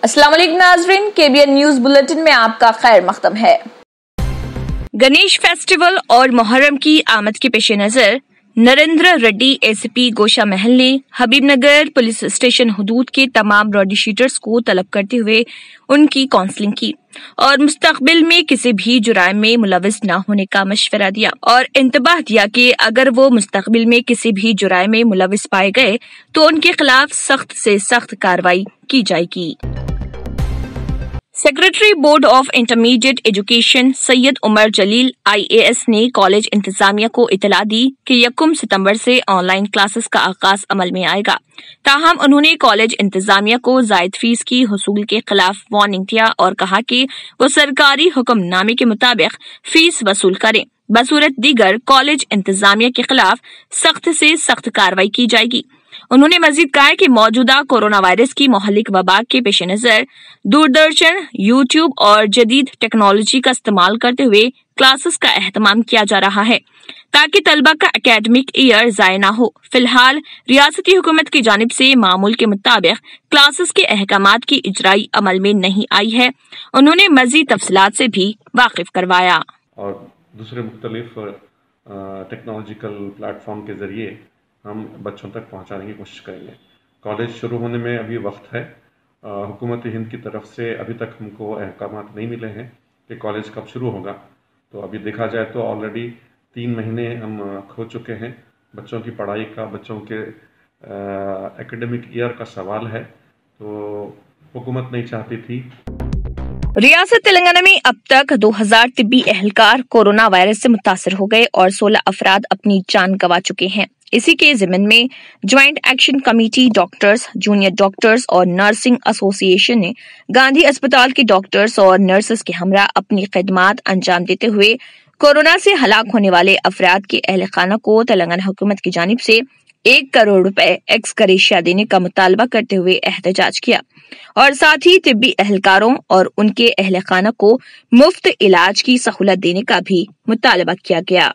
अस्सलाम वालेकुम नाज़रीन, KBN न्यूज बुलेटिन में आपका खैर मकदम है। गणेश फेस्टिवल और मुहर्रम की आमद के पेश नजर नरेंद्र रेड्डी ACP गोशा महल ने हबीबनगर पुलिस स्टेशन हुदूद के तमाम रॉडी शीटर्स को तलब करते हुए उनकी काउंसलिंग की और मुस्तकबिल में किसी भी जुराइम में मुलविस न होने का मशवरा दिया और इंतबाह दिया कि अगर वो मुस्तकबिल में किसी भी जुराइम में मुलविस पाए गए तो उनके खिलाफ सख्त से सख्त कार्रवाई की जाएगी। Secretary board of intermediate education Syed Umar Jaleel IAS ने कॉलेज इंतजामिया को इतला दी कि 1 सितंबर से ऑनलाइन क्लासेस का आगाज अमल में आएगा। ताहम उन्होंने कॉलेज इंतजामिया को जायद फीस की हुसूल के खिलाफ वार्निंग दिया और कहा कि वो सरकारी हुक्मनामे के मुताबिक फीस वसूल करें, बसूरत दीगर कॉलेज इंतजामिया के खिलाफ सख्त से सख्त कार्रवाई की जाएगी। उन्होंने मजीद कहा कि मौजूदा कोरोना वायरस की मोहलिक वबा के पेश नजर दूरदर्शन, YouTube और जदीद टेक्नोलॉजी का इस्तेमाल करते हुए क्लासेस का एहतमाम किया जा रहा है ताकि तलबा का एकेडमिक ईयर जाया न हो। फिलहाल रियासती हुकूमत की जानिब से मामूल के मुताबिक क्लासेस के अहकामात की इजराई अमल में नहीं आई है। उन्होंने मजीद तफसीलात से भी वाकिफ करवाया और दूसरे मुख्तलिफ टेक्नोलॉजिकल प्लेटफॉर्म के जरिए हम बच्चों तक पहुंचाने की कोशिश करेंगे। कॉलेज शुरू होने में अभी वक्त है। हुकूमत हिंद की तरफ से अभी तक हमको अहकामात नहीं मिले हैं कि कॉलेज कब शुरू होगा। तो अभी देखा जाए तो ऑलरेडी 3 महीने हम खो चुके हैं। बच्चों की पढ़ाई का, बच्चों के एकेडमिक ईयर का सवाल है, तो हुकूमत नहीं चाहती थी। रियासत तेलंगाना में अब तक 2000 तिब्बी एहलकार कोरोना वायरस से मुतासर हो गए और 16 अफराद अपनी जान गंवा चुके हैं। इसी के ज़िम्न में joint action committee doctors, junior doctors और नर्सिंग एसोसिएशन ने गांधी अस्पताल के डॉक्टर्स और नर्सेस के हमरा अपनी खिदमात अंजाम देते हुए कोरोना से हलाक होने वाले अफराद के अहल खाना को तेलंगाना हुकूमत की जानिब से 1 करोड़ रुपए एक्स ग्रेशिया देने का मुतालबा करते हुए एहतजाज किया और साथ ही तिब्बी एहलकारों और उनके अहल खाना को मुफ्त इलाज की सहूलत देने का भी मुतालबा किया गया।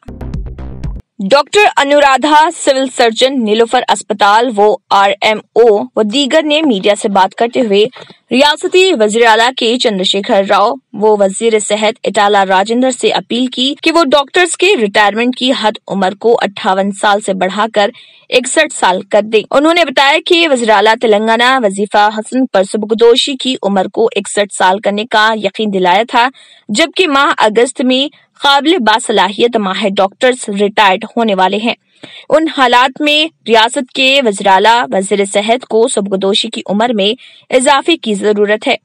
Doctor Anuradha, civil surgeon, Niloufer अस्पताल वो RMO व दीगर ने मीडिया से बात करते हुए रियासती वजीर आला के चंद्रशेखर राव वो वजीर सेहत इटाला राजेंद्र से अपील की कि वो डॉक्टर्स के रिटायरमेंट की हद उम्र को 58 साल से बढ़ाकर 61 साल कर दे। उन्होंने बताया कि वजीर आला तेलंगाना वजीफा हसन पर सुबुगदोशी की उम्र को 61 साल करने का यकीन दिलाया था, जबकि माह अगस्त में काबिल बासलाहियत माहिर डॉक्टर्स रिटायर्ड होने वाले हैं। उन हालात में रियासत के वज़ीर-ए-आला वज़ीर सेहत को सुबुगदोशी की उम्र में इजाफे की जरूरत है।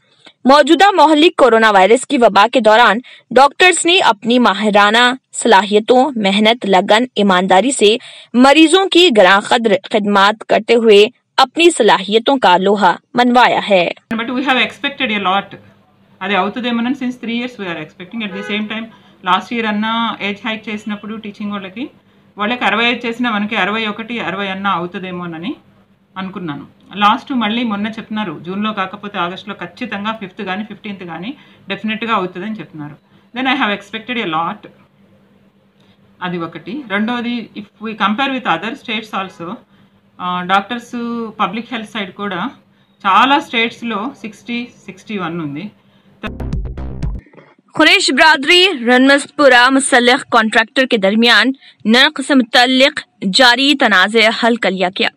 मौजूदा मोहल्लिक कोरोना वायरस की वबा के दौरान डॉक्टर्स ने अपनी माहिराना सलाहियतों, मेहनत, लगन, ईमानदारी से मरीजों की गरां कद्र खिदमत करते हुए अपनी सलाहियतों का लोहा मनवाया है। But we have expected a lot. అది అవుతుందేమోనని since 3 years we are expecting. At the same time last year అన్న ఏజ్ హైక్ చేసినప్పుడు టీచింగ్ వాళ్ళకి 65 చేసినా మనకి 61, 60 అన్న అవుతుందేమోనని అనుకున్నాను. లాస్ట్ మళ్ళీ మొన్న చెప్తున్నారు జూన్లో కాకపోతే ఆగస్టులో ఖచ్చితంగా 5th కానీ 15th కానీ డెఫినెట్గా అవుతుందని చెప్తున్నారు. Then I have expected a lot. అది ఒకటి. రెండోది if we compare with other states also doctors public health side కూడా చాలా స్టేట్స్లో 60, 61 ఉంది. खुरेश ब्रादरी रनमस्तपुरा मुसल्लख कॉन्ट्रैक्टर के दरमियान नर्क से मुतल्लिक जारी तनाज़े हल कर लिया गया।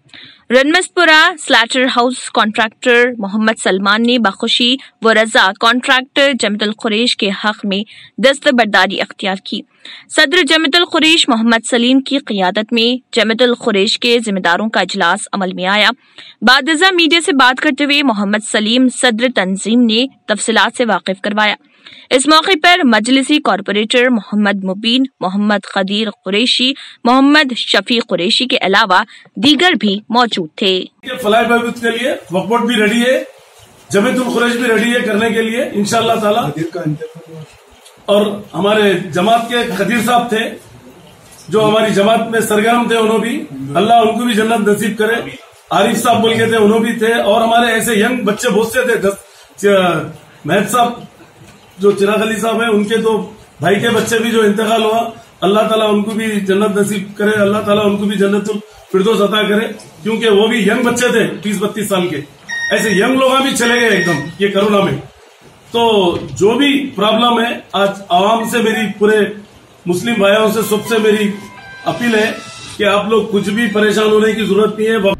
रनमस्तपुरा slaughter house contractor Mohammad Salman ने बखुशी व रजा कॉन्ट्रैक्टर जमीतुल खुरैश के हक में दस्तबरदारी अख्तियार की। सदर जमीतुल खुरैश मोहम्मद सलीम की क़ियादत में जमीतुल खुरैश के जिम्मेदारों का इजलास अमल में आया। बादजा मीडिया से बात करते हुए मोहम्मद सलीम सदर तंजीम ने तफसीलात से वाकिफ करवाया। इस मौके पर मजलिसी कॉरपोरेटर मोहम्मद मुबीन, मोहम्मद खदीर कुरैशी, मोहम्मद शफी कुरैशी के अलावा दीगर भी मौजूद थे। फलाह बहबूद के लिए वक्फ बोर्ड भी रेडी है, जमीयतुल खुरैश भी रेडी है करने के लिए इंशाअल्लाह ताला। और हमारे जमात के खदीर साहब थे जो हमारी जमात में सरगर्म थे, उन्होंने भी अल्लाह उनको भी जन्नत नसीब करे। आरिफ साहब बोल के थे, उन्होंने भी थे। और हमारे ऐसे यंग बच्चे बहुत से थे, महत साहब जो चिराग अली साहब हैं उनके दो भाई के बच्चे भी जो इंतकाल हुआ, अल्लाह ताला उनको भी जन्नत नसीब करे, अल्लाह ताला उनको भी जन्नतुल फिरदौस अता करे, क्योंकि वो भी यंग बच्चे थे 30-32 साल के। ऐसे यंग लोग भी चले गए एकदम ये कोरोना में। तो जो भी प्रॉब्लम है, आज आवाम से मेरी, पूरे मुस्लिम भाइयों से सबसे मेरी अपील है कि आप लोग कुछ भी परेशान होने की जरूरत नहीं है।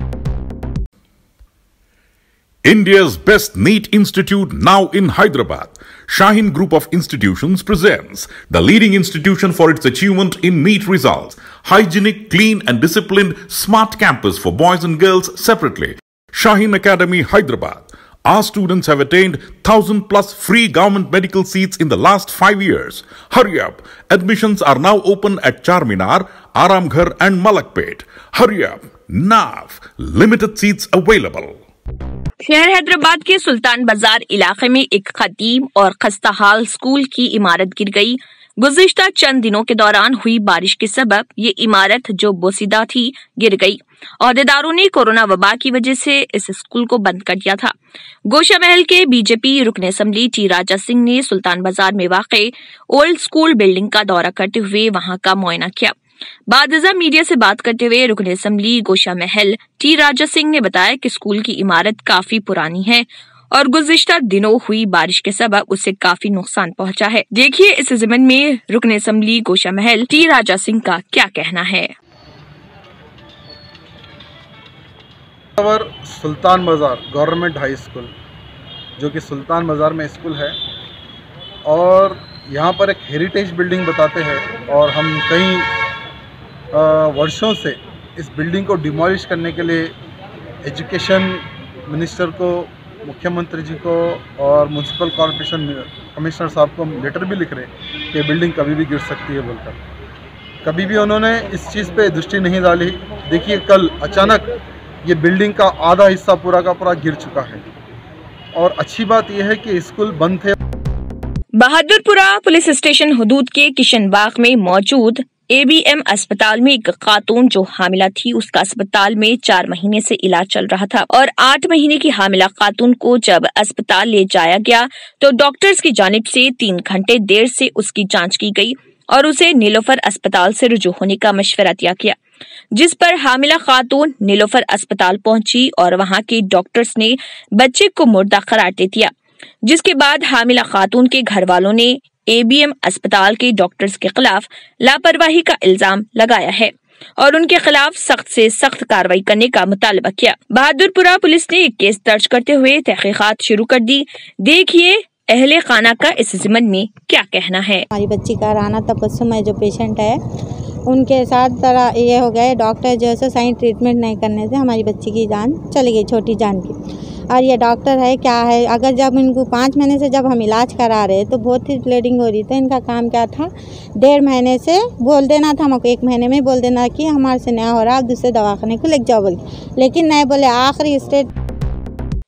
India's best NEET institute now in Hyderabad. Shaheen Group of Institutions presents the leading institution for its achievement in NEET results. Hygienic, clean and disciplined smart campus for boys and girls separately. Shaheen Academy, Hyderabad. Our students have attained 1,000 plus free government medical seats in the last 5 years. Hurry up. Admissions are now open at Charminar, Aramghar and Malakpet. Hurry up. Now. Limited seats available. शहर हैदराबाद के सुल्तान बाजार इलाके में एक कदीम और खस्ताहाल school की इमारत गिर गई। गुज़िश्ता चंद दिनों के दौरान हुई बारिश के सबब ये इमारत जो बोसीदा थी गिर गई। अहदेदारों ने कोरोना वबा की वजह से इस स्कूल को बंद कर दिया था। गोशा महल के बीजेपी रुकन असम्बली टी राजा सिंह ने सुल्तान बाजार में वाक़े ओल्ड स्कूल बिल्डिंग का दौरा करते हुए वहां का मुआयना किया। बादजा मीडिया से बात करते हुए रुकन असम्बली गोशा महल टी राजा सिंह ने बताया कि स्कूल की इमारत काफी पुरानी है और गुज़िश्ता दिनों हुई बारिश के सबब उससे काफी नुकसान पहुंचा है। देखिए इस ज़िमन में रुकन असम्बली गोशा महल टी राजा सिंह का क्या कहना है। सुल्तान बाजार गवर्नमेंट हाई स्कूल, जो कि सुल्तान बाजार में स्कूल है, और यहाँ पर एक हेरिटेज बिल्डिंग बताते हैं, और हम कई वर्षों से इस बिल्डिंग को डिमोलिश करने के लिए एजुकेशन मिनिस्टर को, मुख्यमंत्री जी को और म्यूनसिपल कॉर्पोरेशन कमिश्नर साहब को लेटर भी लिख रहे कि बिल्डिंग कभी भी गिर सकती है बोलकर। कभी भी उन्होंने इस चीज़ पे दृष्टि नहीं डाली। देखिए कल अचानक ये बिल्डिंग का आधा हिस्सा पूरा का पूरा गिर चुका है, और अच्छी बात यह है कि स्कूल बंद थे। बहादुरपुरा पुलिस स्टेशन हुदूद के किशन बाग में मौजूद ABM अस्पताल में एक खातून जो हामिला थी, उसका अस्पताल में 4 महीने से इलाज चल रहा था और 8 महीने की हामिला खातून को जब अस्पताल ले जाया गया तो डॉक्टर्स की जानिब से 3 घंटे देर से उसकी जांच की गई और उसे नीलोफर अस्पताल से रुजू होने का मशवरा दिया गया, जिस पर हामिला खातून नीलोफर अस्पताल पहुंची और वहां के डॉक्टर्स ने बच्चे को मुर्दा करार दे दिया, जिसके बाद हामिला खातून के घर वालों ने ABM अस्पताल के डॉक्टर्स के खिलाफ लापरवाही का इल्जाम लगाया है और उनके खिलाफ सख्त से सख्त कार्रवाई करने का मुतालबा किया। बहादुरपुरा पुलिस ने एक केस दर्ज करते हुए तहकीकात शुरू कर दी। देखिए अहले खाना का इस ज़िमन में क्या कहना है। हमारी बच्ची का राना तबस्सुम है जो पेशेंट है, उनके साथ तरह ये हो गया, डॉक्टर जो है सही ट्रीटमेंट नहीं करने से हमारी बच्ची की जान चली गई, छोटी जान की। और ये डॉक्टर है क्या है, अगर जब इनको 5 महीने से जब हम इलाज करा रहे तो बहुत ही ब्लीडिंग हो रही, तो इनका काम क्या था, 1.5 महीने से बोल देना था हमको, 1 महीने में बोल देना कि हमारे से नया हो रहा, आप दूसरे दवाखाने को ले जाओ बोल, लेकिन नहीं बोले। आखिरी स्टेट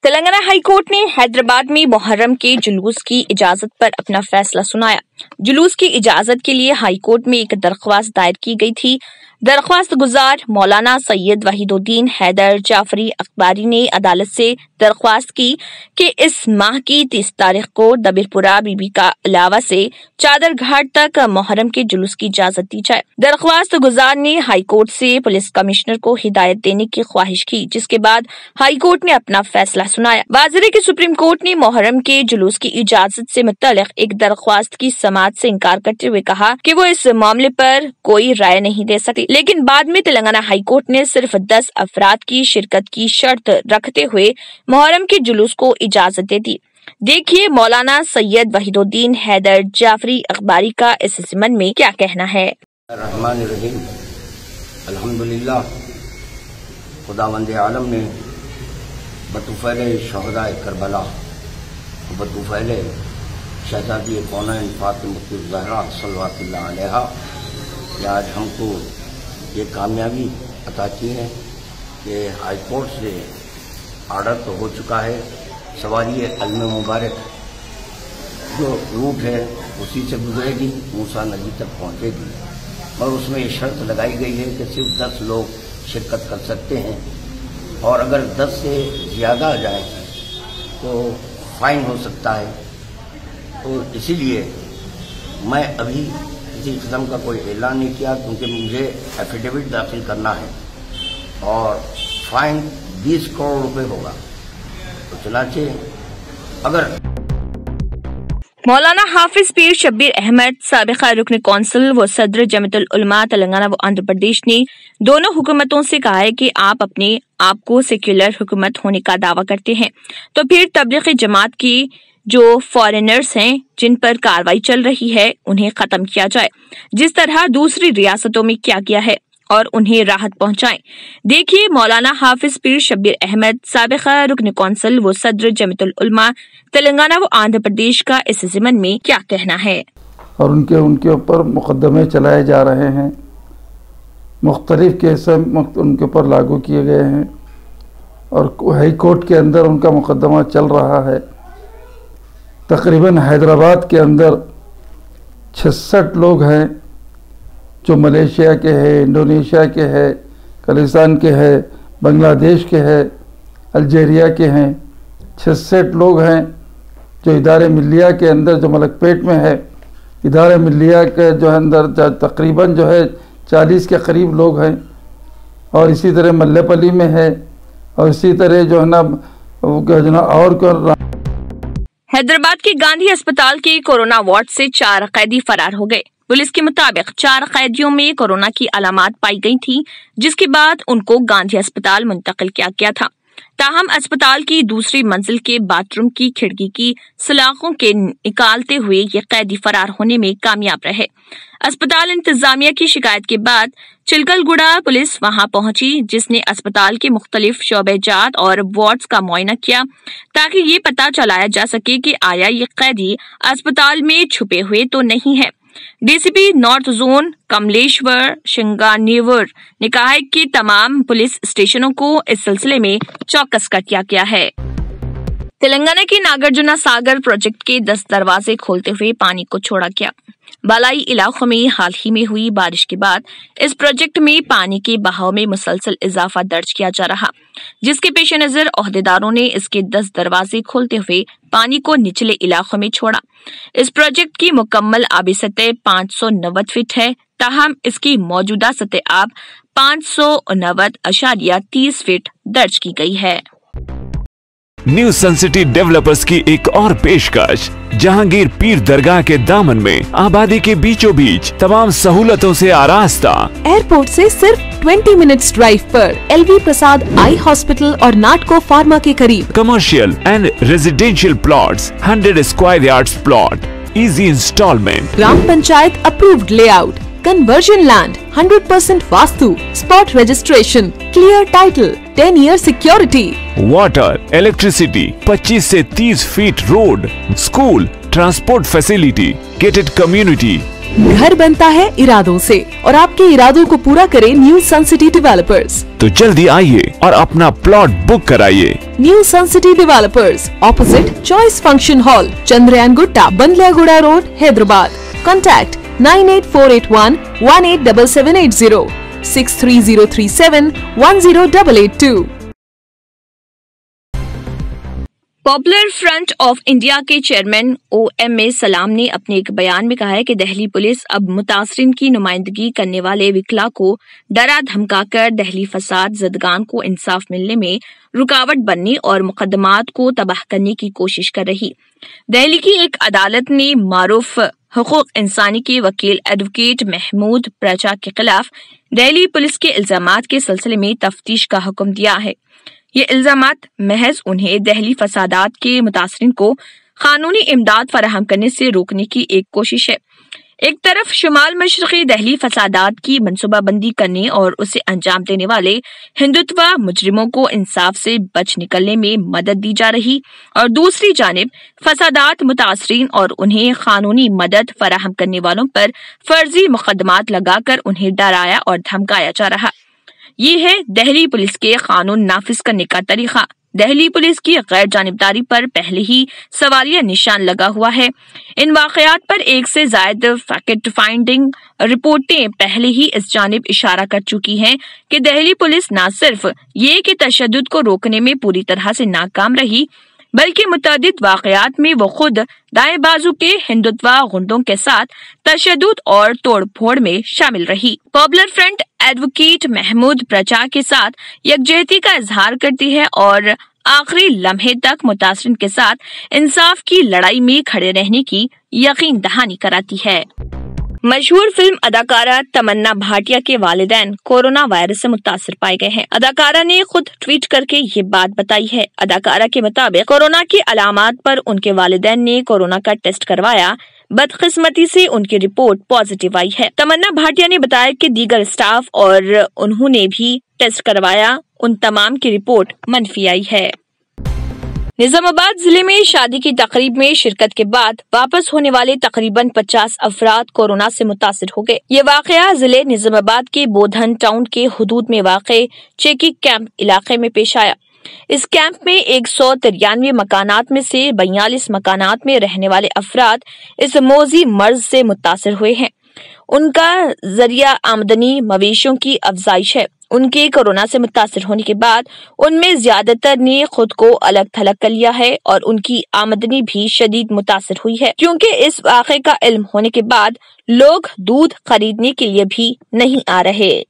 तेलंगाना हाई कोर्ट ने हैदराबाद में मुहर्रम के जुलूस की इजाजत पर अपना फैसला सुनाया। जुलूस की इजाजत के लिए हाई कोर्ट में एक दरख्वास्त दायर की गई थी। दरख्वास्त गुजार मौलाना सैयद वहीदुद्दीन हैदर जाफरी अखबारी ने अदालत से दरख्वास्त की कि इस माह की 30 तारीख को दबिरपुरा बीबी का अलावा से चादर घाट तक मुहर्रम के जुलूस की इजाजत दी जाए। दरख्वास्त गुजार ने हाई कोर्ट से पुलिस कमिश्नर को हिदायत देने की ख्वाहिश की, जिसके बाद हाई कोर्ट ने अपना फैसला सुनाया। वाज़ेह कि सुप्रीम कोर्ट ने मुहर्रम के जुलूस की इजाजत से मुतल्लिक एक दरख्वास्त की समाअत से इनकार करते हुए कहा कि वो इस मामले पर कोई राय नहीं दे सकती, लेकिन बाद में तेलंगाना हाई कोर्ट ने सिर्फ 10 अफराद की शिरकत की शर्त रखते हुए मुहर्रम के जुलूस को इजाजत दे दी। देखिए मौलाना सैयद वहीदुद्दीन हैदर जाफरी अखबारी का इस ज़िमन में क्या कहना है। रहमान रहीम, अल्हम्दुलिल्लाह, खुदावंद आलम ने बतुफ़ैल शहदाए करबला, बतुफ़ैल शहज़ादी कौनैन फातिमा ज़हरा सल्लल्लाहु अलैहा आज हमको ये कामयाबी अता की है कि हाई कोर्ट से आर्डर तो हो चुका है, सवारी अल्म मुबारक जो रूट है उसी से गुजरेगी, मूसा नदी तक पहुंचेगी, और उसमें ये शर्त लगाई गई है कि सिर्फ 10 लोग शिरकत कर सकते हैं, और अगर 10 से ज़्यादा आ जाए तो फाइन हो सकता है। تو اسی لیے میں ابھی کسی قسم کا کوئی اعلان نہیں کیا، کیونکہ مجھے ایفیڈیوٹ داخل کرنا ہے اور فائن 20 کروڑ روپے ہوگا. تو چنانچہ اگر مولانا حافظ پیر شبیر احمد سابق رکن کونسل و صدر جمعیت العلماء تلنگانہ و آندھرا پردیش نے دونوں حکومتوں سے کہا ہے کہ آپ اپنے آپ کو سیکولر حکومت ہونے کا دعویٰ کرتے ہیں تو پھر تبلیغی جماعت کی جو فارینرز ہیں جن پر کارروائی چل رہی ہے انہیں ختم کیا جائے، جس طرح دوسری ریاستوں میں کیا گیا ہے، اور انہیں راحت پہنچائیں. دیکھیے مولانا حافظ پیر شبیر احمد سابق رکن کونسل و صدر جمعیت العلماء تلنگانہ و آندھرا پردیش کا اس ضمن میں کیا کہنا ہے. اور ان کے اوپر مقدمے چلائے جا رہے ہیں، مختلف کیس ان کے اوپر لاگو کیے گئے ہیں اور ہائی کورٹ کے اندر ان کا مقدمہ چل رہا ہے. تقریباً حیدرآباد کے اندر 66 لوگ ہیں جو ملیشیا کے ہیں، انڈونیشیا کے ہیں، کلستان کے ہیں، بنگلہ دیش کے ہیں، الجیریا کے ہیں. 66 لوگ ہیں جو ادارے ملیہ کے اندر جو ملک پیٹ میں ہے، ادارے ملیہ کے جو اندر تقریباً جو ہے 40 کے قریب لوگ ہیں، اور اسی طرح ملے پلی میں ہے، اور اسی طرح جو ہے نا اور حیدرآباد کے گاندھی اسپتال کے کورونا وارڈ سے 4 قیدی فرار ہو گئے. پولیس کے مطابق 4 قیدیوں میں کورونا کی علامات پائی گئی تھیں، جس کے بعد ان کو گاندھی اسپتال منتقل کیا گیا تھا. تاہم اسپتال کی دوسری منزل کے باتھ روم کی کھڑکی کی سلاخوں کے نکالتے ہوئے یہ قیدی فرار ہونے میں کامیاب رہے. اسپتال انتظامیہ کی شکایت کے بعد چلکل گڑا پولیس وہاں پہنچی، جس نے اسپتال کے مختلف شعبہ جات اور وارڈز کا معائنہ کیا تاکہ یہ پتہ چلایا جا سکے کہ آیا یہ قیدی اسپتال میں چھپے ہوئے تو نہیں ہے. ڈی سی پی نارتھ زون کملیشور شنگانیور نے کہا ہے کہ تمام پولیس اسٹیشنوں کو اس سلسلے میں چوکس کر دیا گیا ہے. تلنگانہ کے ناگرجنا ساگر پروجیکٹ کے 10 دروازے کھولتے ہوئے پانی کو چھوڑا گیا. بالائی علاقوں میں حال ہی میں ہوئی بارش کے بعد اس پروجیکٹ میں پانی کے بہاؤ میں مسلسل اضافہ درج کیا جا رہا، جس کے پیش نظر عہدیداروں نے اس کے 10 دروازے کھولتے ہوئے پانی کو نچلے علاقوں میں چھوڑا. اس پروجیکٹ کی مکمل آبی سطح 590 فٹ ہے، تاہم اس کی موجودہ سطح آب 590.30 فٹ درج کی گئی ہے. نیو سن سٹی ڈیولپرز کی ایک اور پیشکش، جہانگیر پیر درگاہ کے دامن میں آبادی کے بیچوں بیچ تمام سہولتوں سے آراستہ، ایئرپورٹ سے صرف 20 منٹس ڈرائیو پر L V Prasad eye hospital اور ناٹکو فارما کے قریب. Commercial and residential plots 100 square yards plot, easy installment, gram panchayat approved layout, conversion land, 100% vastu, spot registration, clear title, 10 year security, water, electricity, 25 سے 30 feet road, school, transport facility, gated community. گھر بنتا ہے ارادوں سے، اور آپ کے ارادوں کو پورا کرے نیو سن سٹی ڈیولپرز. تو جلدی آئیے اور اپنا پلاٹ بک کرائیے. New sun city developers, opposite choice function hall, Chandrayan Gutta, Bandlaguda road, Hyderabad. Contact 9848118780 63037108882. Popular front of India کے چیئرمین OMA سلام نے اپنے ایک بیان میں کہا ہے کہ دہلی پولیس اب متاثرین کی نمائندگی کرنے والے وکلا کو ڈرا دھمکا کر دہلی فساد زدگان کو انصاف ملنے میں رکاوٹ بننے اور مقدمات کو تباہ کرنے کی کوشش کر رہی. دہلی کی ایک عدالت نے معروف حقوق انسانی کے وکیل ایڈوکیٹ محمود پرچا کے خلاف دہلی پولیس کے الزامات کے سلسلے میں تفتیش کا حکم دیا ہے. یہ الزامات محض انہیں دہلی فسادات کے متاثرین کو قانونی امداد فراہم کرنے سے روکنے کی ایک کوشش ہے. ایک طرف شمال مشرقی دہلی فسادات کی منصوبہ بندی کرنے اور اسے انجام دینے والے ہندوتوا مجرموں کو انصاف سے بچ نکلنے میں مدد دی جا رہی، اور دوسری جانب فسادات متاثرین اور انہیں قانونی مدد فراہم کرنے والوں پر فرضی مقدمات لگا کر انہیں ڈرایا اور دھمکایا جا رہا. یہ ہے دہلی پولیس کے قانون نافذ کرنے کا طریقہ. دہلی پولیس کی غیر جانبداری پر پہلے ہی سوالیہ نشان لگا ہوا ہے. ان واقعات پر 1 سے زائد فیکٹ فائنڈنگ رپورٹیں پہلے ہی اس جانب اشارہ کر چکی ہیں کہ دہلی پولیس نہ صرف یہ کہ تشدد کو روکنے میں پوری طرح سے ناکام رہی، बल्कि मुतअद्दिद वाक़यात में वो खुद दाएं बाजू के हिंदुत्व गुंडों के साथ तशद्दुद और तोड़-फोड़ में शामिल रही। पॉपुलर फ्रंट एडवोकेट महमूद प्रजा के साथ यकजहती का इजहार करती है और आखिरी लम्हे तक मुतासरीन के साथ इंसाफ की लड़ाई में खड़े रहने की यकीन दहानी कराती है। मशहूर फिल्म अदाकारा तमन्ना भाटिया के वालिदैन कोरोना वायरस से मुतासिर पाए गए हैं। अदाकारा ने खुद ट्वीट करके ये बात बताई है। अदाकारा के मुताबिक कोरोना की अलामात पर उनके वालिदैन ने कोरोना का टेस्ट करवाया, बदकिस्मती से उनकी रिपोर्ट पॉजिटिव आई है। तमन्ना भाटिया ने बताया कि दीगर स्टाफ और उन्होंने भी टेस्ट करवाया, उन तमाम की रिपोर्ट मनफी आई है। निजामाबाद जिले में शादी की तकरीब में शिरकत के बाद वापस होने वाले तकरीबन 50 अफराद कोरोना से मुतासिर हो गए। ये वाकया जिले निजामाबाद के बोधन टाउन के हुदूद में वाक़े चेकी कैंप इलाके में पेश आया। इस कैंप में 193 मकानात में से 42 मकानात में रहने वाले अफराद इस मौजी मर्ज से मुतासिर हुए हैं। उनका जरिया आमदनी मवेशियों की अफजाइश है। उनके कोरोना से मुतासिर होने के बाद उनमें ज्यादातर ने खुद को अलग थलग कर लिया है और उनकी आमदनी भी शदीद मुतासिर हुई है, क्योंकि इस वाक़े का इल्म होने के बाद लोग दूध खरीदने के लिए भी नहीं आ रहे।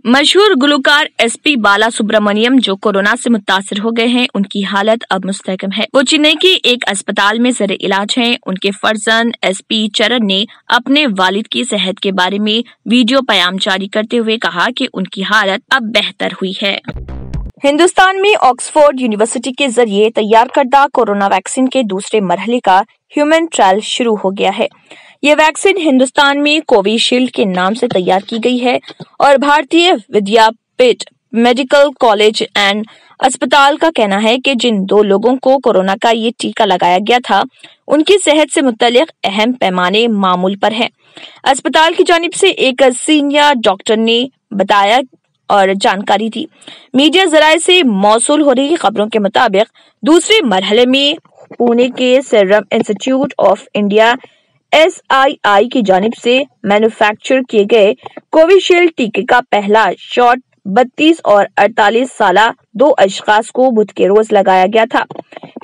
मशहूर गुलकार एसपी बाला सुब्रमण्यम जो कोरोना से मुतासिर हो गए हैं, उनकी हालत अब मुस्तहकम है। वो चेन्नई के एक अस्पताल में ज़र इलाज हैं। उनके फर्जंद एसपी चरण ने अपने वालिद की सेहत के बारे में वीडियो पैगाम जारी करते हुए कहा कि उनकी हालत अब बेहतर हुई है। हिंदुस्तान में ऑक्सफोर्ड यूनिवर्सिटी के जरिए तैयार करदा कोरोना वैक्सीन के दूसरे मरहले का ह्यूमन ट्रायल शुरू हो गया है। ये वैक्सीन हिंदुस्तान में कोविशील्ड के नाम से तैयार की गई है और भारतीय विद्यापीठ मेडिकल कॉलेज एंड अस्पताल का कहना है कि जिन 2 लोगों को कोरोना का ये टीका लगाया गया था, उनकी सेहत से मुतल्लिक अहम पैमाने मामूल पर है। अस्पताल की जानिब से एक सीनियर डॉक्टर ने बताया और जानकारी दी। मीडिया जराये से मौसूल हो रही खबरों के मुताबिक दूसरे मरहले में पुणे के serum institute of India SII की जानिब से मैन्युफैक्चर किए गए कोविशील्ड टीके का पहला शॉट 32 और 48 साला 2 अशखास को बुध के रोज लगाया गया था।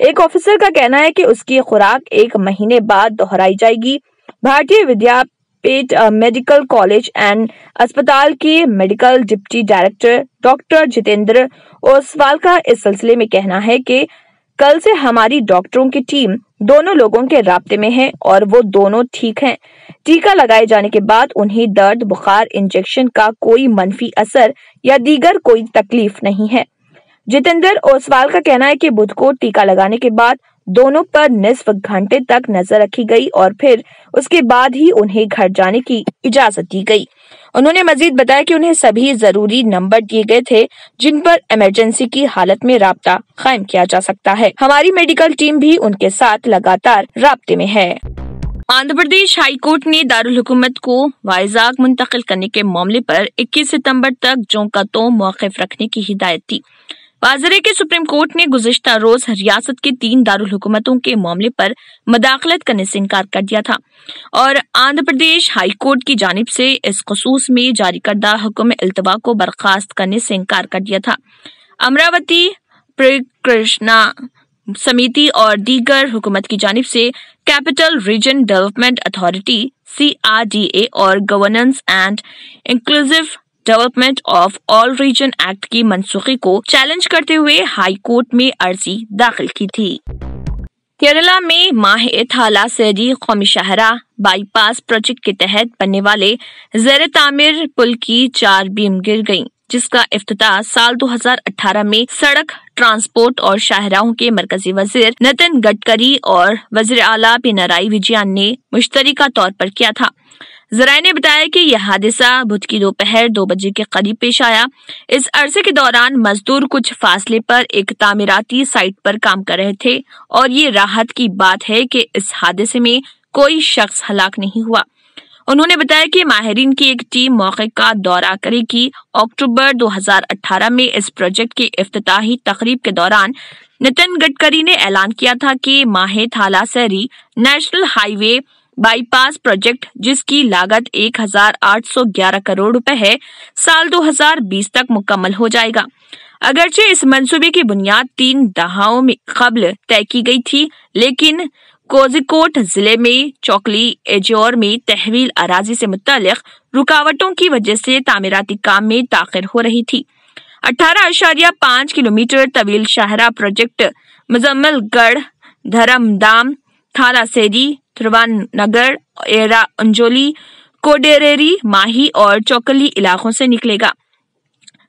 एक ऑफिसर का कहना है कि उसकी खुराक 1 महीने बाद दोहराई जाएगी। भारतीय विद्यापीठ मेडिकल कॉलेज एंड अस्पताल के medical deputy director doctor Jitendra Oswal का इस सिलसिले में कहना है कि कल से हमारी डॉक्टरों की टीम दोनों लोगों के राब्ते में है और वो दोनों ठीक हैं। टीका लगाए जाने के बाद उन्हें दर्द, बुखार, इंजेक्शन का कोई मनफी असर या दीगर कोई तकलीफ नहीं है। जितेंद्र ओसवाल का कहना है कि बुध को टीका लगाने के बाद दोनों पर निस्फ घंटे तक नजर रखी गई और फिर उसके बाद ही उन्हें घर जाने की इजाजत दी गई। उन्होंने मजीद बताया कि उन्हें सभी जरूरी नंबर दिए गए थे जिन पर इमरजेंसी की हालत में राब्ता कायम किया जा सकता है। हमारी मेडिकल टीम भी उनके साथ लगातार राब्ते में है। आंध्र प्रदेश हाई कोर्ट ने दारुल हुकूमत को वाइजाग मुंतकिल करने के मामले पर 21 सितंबर तक जों का त्यों मौक़िफ रखने की हिदायत दी। वाज़ेह कि सुप्रीम कोर्ट ने गुज़िश्ता रोज रियासत के 3 दारुल हुकूमतों के मामले पर मदाखलत करने से इनकार कर दिया था और आंध्र प्रदेश हाई कोर्ट की जानिब से इस खसूस में जारी करदा हुक्म इल्तवा को बर्खास्त करने से इनकार कर दिया था। अमरावती कृष्णा समिति और दीगर हुकूमत की जानिब से capital region development authority CRDA और governance and inclusive development of all region act की मनसूखी को चैलेंज करते हुए हाई कोर्ट में अर्जी दाखिल की थी। केरला में माहे थाला सेरी कौमी शाहरा बाईपास प्रोजेक्ट के तहत बनने वाले ज़ेर तामीर पुल की 4 बीम गिर गईं, जिसका इफ्तिताह साल 2018 में सड़क, ट्रांसपोर्ट और शाहराहों के मरकजी वजीर नितिन गडकरी और वजीर आला पिनराई विजयन ने मुश्तरका तौर पर किया था। जराये ने बताया कि यह हादसा बुध की दोपहर 2 बजे के करीब पेश आया। इस अरसे के दौरान मजदूर कुछ फासले पर एक तामीराती साइट पर काम कर रहे थे और ये राहत की बात है कि इस हादसे में कोई शख्स हलाक नहीं हुआ। उन्होंने बताया कि माहिरीन की एक टीम मौके का दौरा करेगी। अक्टूबर 2018 में इस प्रोजेक्ट की इफ्तिताही तकरीब के दौरान नितिन गडकरी ने ऐलान किया था कि माहे थाला सेरी नेशनल हाईवे बाईपास प्रोजेक्ट, जिसकी लागत 1811 करोड़ रुपए है, साल 2020 तक मुकम्मल हो जाएगा। अगरचे इस मंसूबे की बुनियाद 3 दहाकों में कबल तय की गई थी, लेकिन कोझिकोड जिले में चौकली एजोर में तहवील अराजी से मुतालिक रुकावटों की वजह से तामीराती काम में ताखिर हो रही थी। 18.5 किलोमीटर तवील शाहरा प्रोजेक्ट मुजम्मलगढ़, धरमदाम, थालासेरी, त्रिवानगर, एरा अंजोली, कोडेरेरी, माही और चौकली इलाकों से निकलेगा।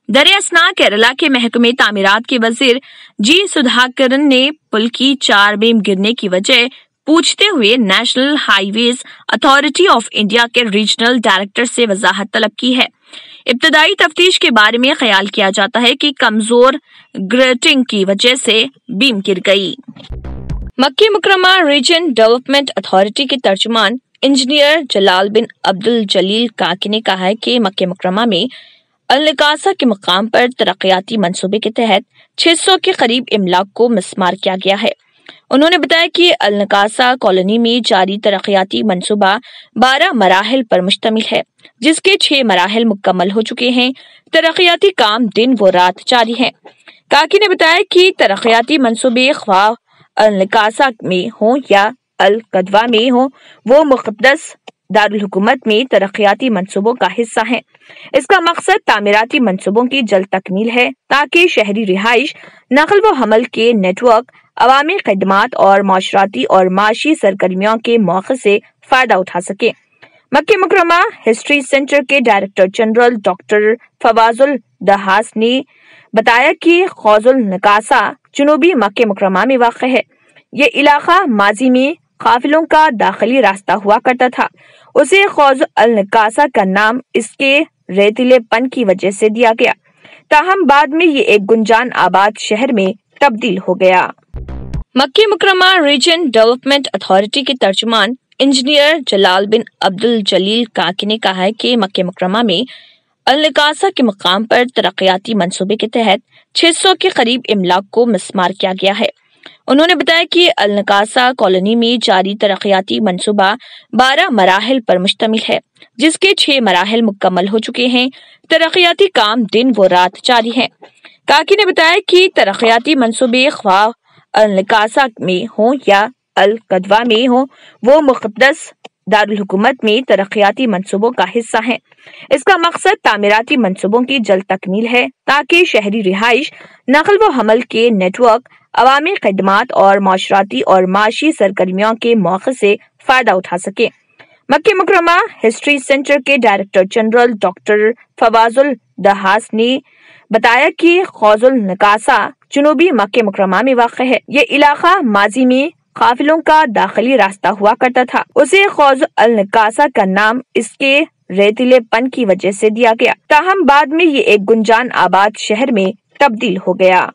दरियासना केरला के महकमे तामीरात के वजीर जी सुधाकरन ने पुल की 4 बीम गिरने की वजह पूछते हुए national highways authority of India के रीजनल डायरेक्टर से वजाहत तलब की है। इब्तदाई तफ्तीश के बारे में ख्याल किया जाता है कि कमजोर ग्रेटिंग की वजह से बीम गिर गई। मक्की मुकरमा रीजन डेवलपमेंट अथॉरिटी के तर्जुमान इंजीनियर जलाल बिन अब्दुल जलील काकी ने कहा है कि मक्की मुकरमा में अल-नकासा के मकाम पर तरक्याती मंसूबे के तहत 600 के करीब इमलाक को मिसमार किया गया है। उन्होंने बताया कि अल-नकासा कॉलोनी में जारी तरक्याती मंसूबा 12 मराहिल पर मुश्तमिल है, जिसके 6 मराहिल मुकम्मल हो चुके हैं। तरक्याती काम दिन व रात जारी है। काकी ने बताया कि तरक्याती मंसूबे ख्वाह अल-नकासा में हो या अल-कदवा में हो, वो मुक़द्दस दारुल हुकूमत में तरक्याती मंसूबों का हिस्सा हैं। इसका मकसद तामीराती मंसूबों की जल्द तकमील है, ताकि शहरी रिहाइश, नकल व हमल के नेटवर्क, अवामी खिदमात और माशराती और माशी सरगर्मियों के मौके से फायदा उठा सके। मक्की मुकरमा हिस्ट्री सेंटर के डायरेक्टर जनरल डॉक्टर फवाजुल दहास ने बताया कि खौजुल नकासा जुनूबी मक्की मुकरमा में वाक़ है। ये इलाका माजी में काफिलों का दाखिली रास्ता हुआ करता था। उसे खौज अल नकासा का नाम इसके रेतीलेपन की वजह से दिया गया, ताहम बाद में ये एक गुंजान आबाद शहर में तब्दील हो गया। मक्की मुकरमा रीजन डेवलपमेंट अथॉरिटी के तर्जुमान इंजीनियर जलाल बिन अब्दुल जलील काकी ने कहा है कि मक्की मुकरमा में अल-नकासा के मकाम पर तरक्याती मंसूबे के तहत 600 के करीब इमलाक को मिसमार किया गया है। उन्होंने बताया कि अल-नकासा कॉलोनी में जारी तरक्याती मंसूबा 12 मराहिल पर मुश्तमिल है, जिसके 6 मराहिल मुकम्मल हो चुके हैं। तरक्याती काम दिन व रात जारी है। काकी ने बताया कि तरक्याती मंसूबे ख्वाह अल-नकासा में हो या अल-कदवा में हो, वो मुक़द्दस दारुल हुकूमत में तरक्याती मंसूबों का हिस्सा हैं। इसका मकसद तामीराती मंसूबों की जल्द तकमील है, ताकि शहरी रिहाइश, नकल व हमल के नेटवर्क, अवामी खिदमात और माशराती और माशी सरगर्मियों के मौके से फायदा उठा सके। मक्की मुकरमा हिस्ट्री सेंटर के डायरेक्टर जनरल डॉक्टर फवाजुल दहास ने बताया कि खौजुल नकासा जुनूबी मक्की मुकरमा में वाक़ है। ये इलाका माजी में काफिलों का दाखिली रास्ता हुआ करता था। उसे खौज अल नकासा का नाम इसके रेतीलेपन की वजह से दिया गया, ताहम बाद में ये एक गुंजान आबाद शहर में तब्दील हो गया।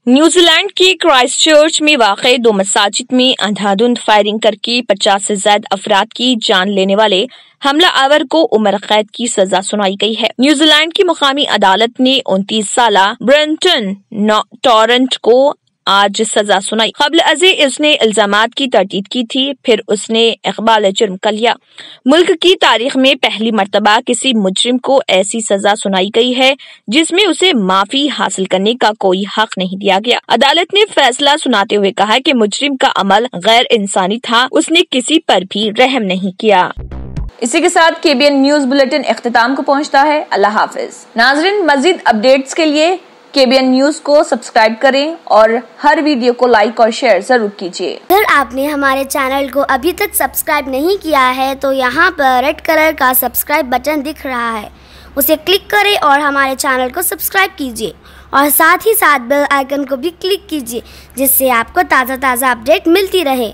न्यूजीलैंड के क्राइस्टचर्च में वाक़े 2 मसाजिद में अंधाधुंध फायरिंग करके 50 से ज्यादा अफराद की जान लेने वाले हमला आवर को उम्र कैद की सजा सुनाई गई है। न्यूजीलैंड की मुकामी अदालत ने 29 साला ब्रेंटन टॉरेंट को आज सजा सुनाई। कबल अज़े उसने इल्जामात की तरदीद की थी, फिर उसने इक़बाल जुर्म कर लिया। मुल्क की तारीख में पहली मर्तबा किसी मुजरिम को ऐसी सजा सुनाई गई है जिसमें उसे माफी हासिल करने का कोई हक नहीं दिया गया। अदालत ने फैसला सुनाते हुए कहा कि मुजरिम का अमल गैर इंसानी था, उसने किसी पर भी रहम नहीं किया। इसी के साथ KBN न्यूज बुलेटिन इख्तिताम को पहुंचता है। अल्लाह हाफिज। नाज़रीन, मजीद अपडेट्स के लिए KBN न्यूज को सब्सक्राइब करें और हर वीडियो को लाइक और शेयर जरूर कीजिए। अगर आपने हमारे चैनल को अभी तक सब्सक्राइब नहीं किया है तो यहाँ पर रेड कलर का सब्सक्राइब बटन दिख रहा है, उसे क्लिक करें और हमारे चैनल को सब्सक्राइब कीजिए और साथ ही साथ बेल आइकन को भी क्लिक कीजिए, जिससे आपको ताज़ा अपडेट मिलती रहे।